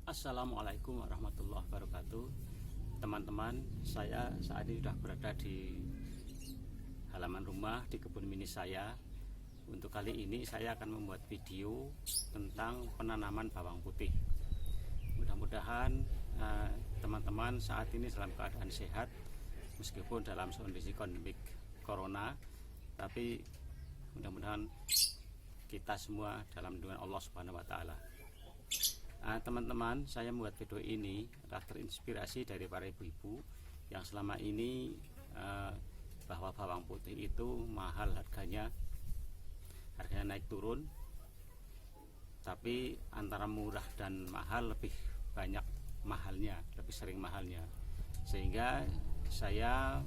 Assalamualaikum warahmatullahi wabarakatuh. Teman-teman, saya saat ini sudah berada di halaman rumah di kebun mini saya. Untuk kali ini saya akan membuat video tentang penanaman bawang putih. Mudah-mudahan teman-teman saat ini dalam keadaan sehat meskipun dalam kondisi pandemi corona, tapi mudah-mudahan kita semua dalam lindungan Allah Subhanahu wa taala. Teman-teman, saya membuat video ini adalah terinspirasi dari para ibu-ibu yang selama ini bahwa bawang putih itu mahal harganya naik turun, tapi antara murah dan mahal lebih banyak mahalnya, lebih sering mahalnya, sehingga saya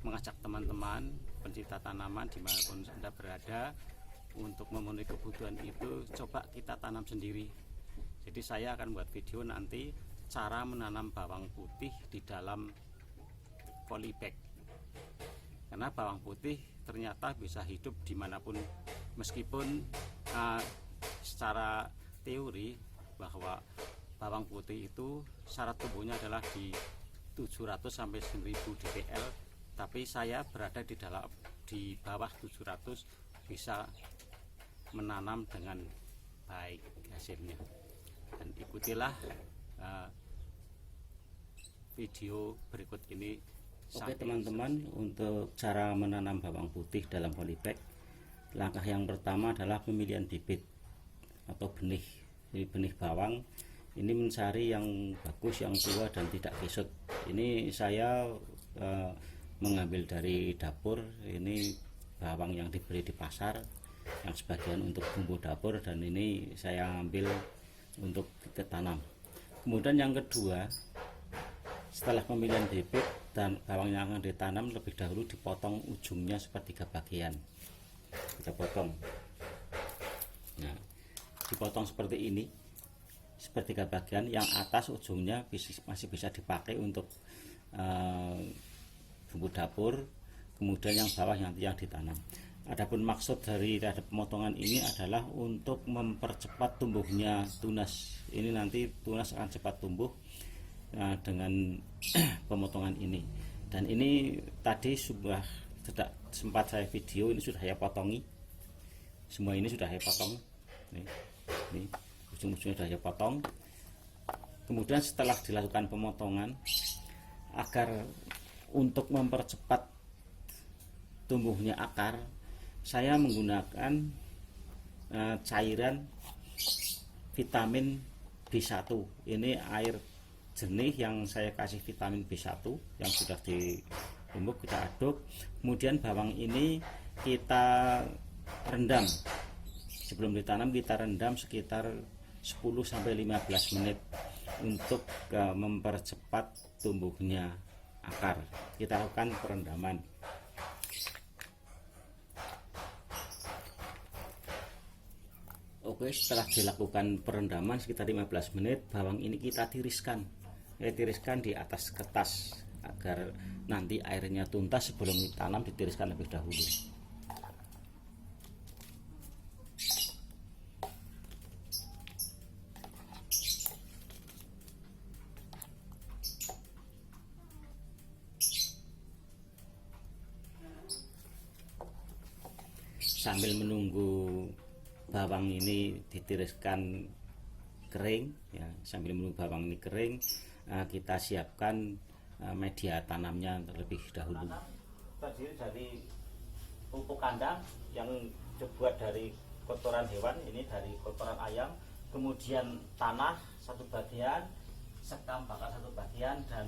mengajak teman-teman pencinta tanaman dimanapun Anda berada untuk memenuhi kebutuhan itu, coba kita tanam sendiri. Jadi saya akan buat video nanti cara menanam bawang putih di dalam polybag, karena bawang putih ternyata bisa hidup dimanapun, meskipun secara teori bahwa bawang putih itu syarat tumbuhnya adalah di 700 sampai 1000 dpl, tapi saya berada di bawah 700 bisa menanam dengan baik hasilnya. Dan ikutilah video berikut ini. Oke teman-teman, untuk cara menanam bawang putih dalam polybag, langkah yang pertama adalah pemilihan bibit atau benih. Jadi benih bawang ini mencari yang bagus, yang tua dan tidak kesut. Ini saya mengambil dari dapur. Ini bawang yang dibeli di pasar, yang sebagian untuk bumbu dapur, dan ini saya ambil untuk kita tanam. Kemudian yang kedua, setelah pemilihan bibit dan bawang yang akan ditanam, lebih dahulu dipotong ujungnya sepertiga bagian. Kita potong. Nah, dipotong seperti ini, sepertiga bagian. Yang atas ujungnya masih bisa dipakai untuk bumbu dapur. Kemudian yang bawah yang ditanam. Adapun maksud dari pemotongan ini adalah untuk mempercepat tumbuhnya tunas. Ini nanti tunas akan cepat tumbuh dengan pemotongan ini. Dan ini tadi sudah sempat saya video, ini sudah saya potongi. Semua ini sudah saya potong. Ini ujung-ujungnya sudah saya potong. Kemudian setelah dilakukan pemotongan, agar untuk mempercepat tumbuhnya akar, saya menggunakan cairan vitamin B1. Ini air jernih yang saya kasih vitamin B1 yang sudah ditumbuk, kita aduk. Kemudian bawang ini kita rendam. Sebelum ditanam kita rendam sekitar 10-15 menit untuk mempercepat tumbuhnya akar. Kita lakukan perendaman. Oke, setelah dilakukan perendaman sekitar 15 menit, bawang ini kita tiriskan. Tiriskan di atas kertas. agar nanti airnya tuntas sebelum ditanam ditiriskan lebih dahulu. Sambil menunggu bawang ini ditiriskan kering ya, sambil menunggu bawang ini kering, kita siapkan media tanamnya terlebih dahulu. Terdiri dari pupuk kandang yang dibuat dari kotoran hewan, ini dari kotoran ayam, kemudian tanah satu bagian, sekam bakar satu bagian, dan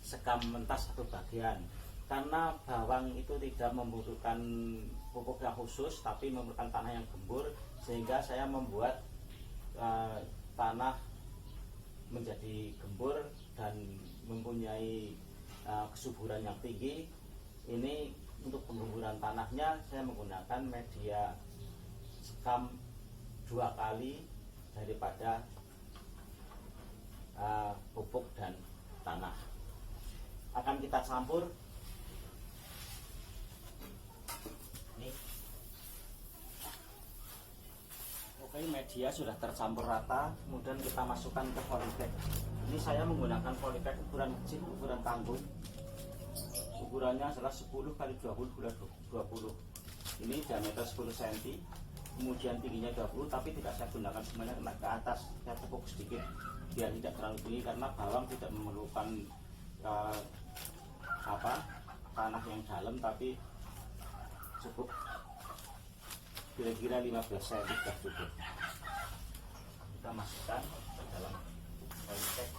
sekam mentah satu bagian. Karena bawang itu tidak membutuhkan pupuk yang khusus, tapi memerlukan tanah yang gembur, sehingga saya membuat tanah menjadi gembur dan mempunyai kesuburan yang tinggi. Ini untuk penggemburan tanahnya saya menggunakan media sekam 2 kali daripada pupuk dan tanah. Akan kita campur. Oke, media sudah tercampur rata, kemudian kita masukkan ke polybag. Ini saya menggunakan polybag ukuran kecil, ukuran tanggung. Ukurannya adalah 10 x 20 ini diameter 10 cm, kemudian tingginya 20, tapi tidak saya gunakan semuanya kena ke atas, saya tepuk sedikit biar tidak terlalu tinggi, karena bawang tidak memerlukan tanah yang dalam, tapi cukup kira-kira 15 cm sudah cukup. Kita masukkan ke dalam polybag.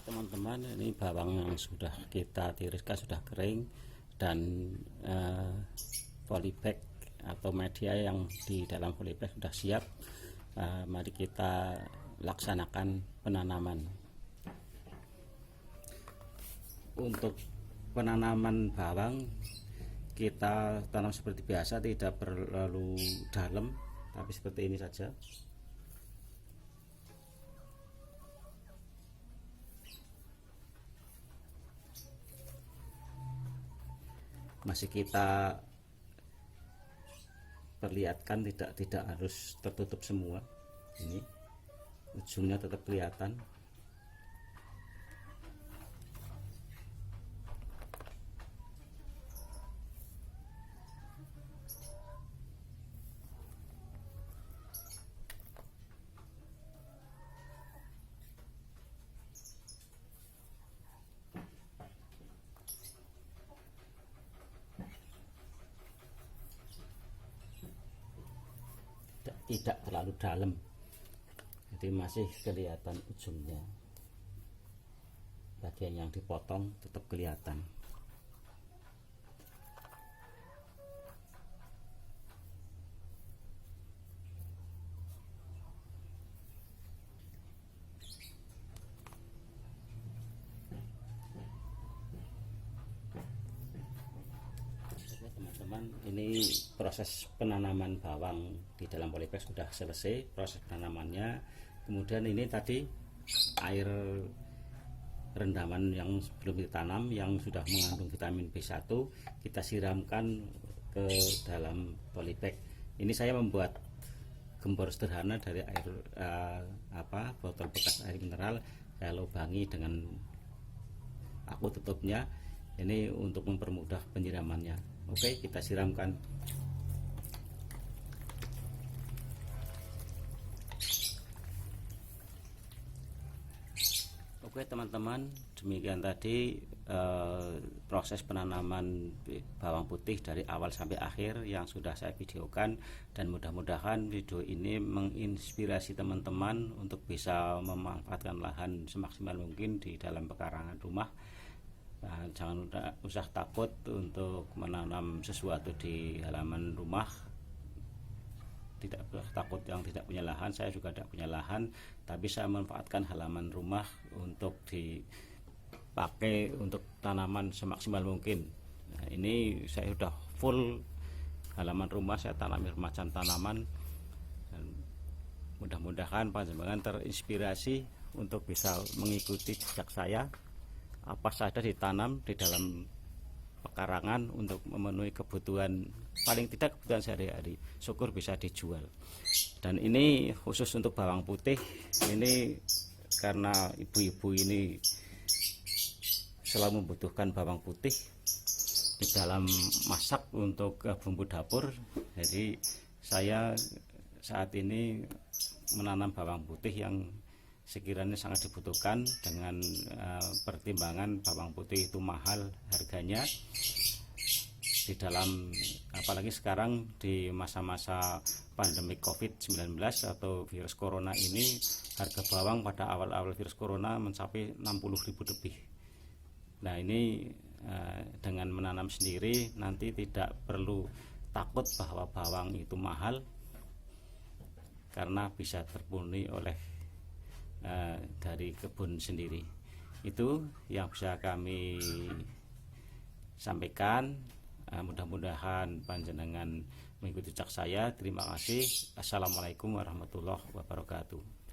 Teman-teman, ini bawang yang sudah kita tiriskan sudah kering, dan polybag atau media yang di dalam polybag sudah siap. Mari kita laksanakan penanaman. Untuk penanaman bawang kita tanam seperti biasa, tidak perlu dalam, tapi seperti ini saja. Masih kita perlihatkan, tidak harus tertutup semua, ini ujungnya tetap kelihatan. Tidak terlalu dalam, jadi masih kelihatan ujungnya. Bagian yang dipotong tetap kelihatan. ini proses penanaman bawang di dalam polybag sudah selesai proses penanamannya. Kemudian ini tadi air rendaman yang sebelum ditanam yang sudah mengandung vitamin B1 kita siramkan ke dalam polybag. Ini saya membuat gembor sederhana dari air botol bekas air mineral, saya lubangi dengan aku tutupnya ini untuk mempermudah penyiramannya. Oke, kita siramkan. Oke teman-teman, demikian tadi proses penanaman bawang putih dari awal sampai akhir yang sudah saya videokan, dan mudah-mudahan video ini menginspirasi teman-teman untuk bisa memanfaatkan lahan semaksimal mungkin di dalam pekarangan rumah. Nah, jangan usah takut untuk menanam sesuatu di halaman rumah. Tidak takut yang tidak punya lahan, saya juga tidak punya lahan, tapi saya manfaatkan halaman rumah untuk dipakai untuk tanaman semaksimal mungkin. Nah, ini saya sudah full halaman rumah, saya tanami macam tanaman, dan mudah-mudahan panjenengan terinspirasi untuk bisa mengikuti jejak saya. Apa saja ditanam di dalam pekarangan untuk memenuhi kebutuhan, paling tidak kebutuhan sehari-hari, syukur bisa dijual. Dan ini khusus untuk bawang putih, ini karena ibu-ibu ini selalu membutuhkan bawang putih di dalam masak untuk bumbu dapur. Jadi saya saat ini menanam bawang putih yang sekiranya sangat dibutuhkan, dengan pertimbangan bawang putih itu mahal harganya di dalam, apalagi sekarang di masa-masa pandemi COVID-19 atau virus corona ini, harga bawang pada awal-awal virus corona mencapai 60.000 lebih. Nah, ini dengan menanam sendiri nanti tidak perlu takut bahwa bawang itu mahal, karena bisa terpenuhi oleh dari kebun sendiri. Itu yang bisa kami sampaikan. Mudah-mudahan panjenengan mengikuti jejak saya. Terima kasih. Assalamualaikum warahmatullahi wabarakatuh.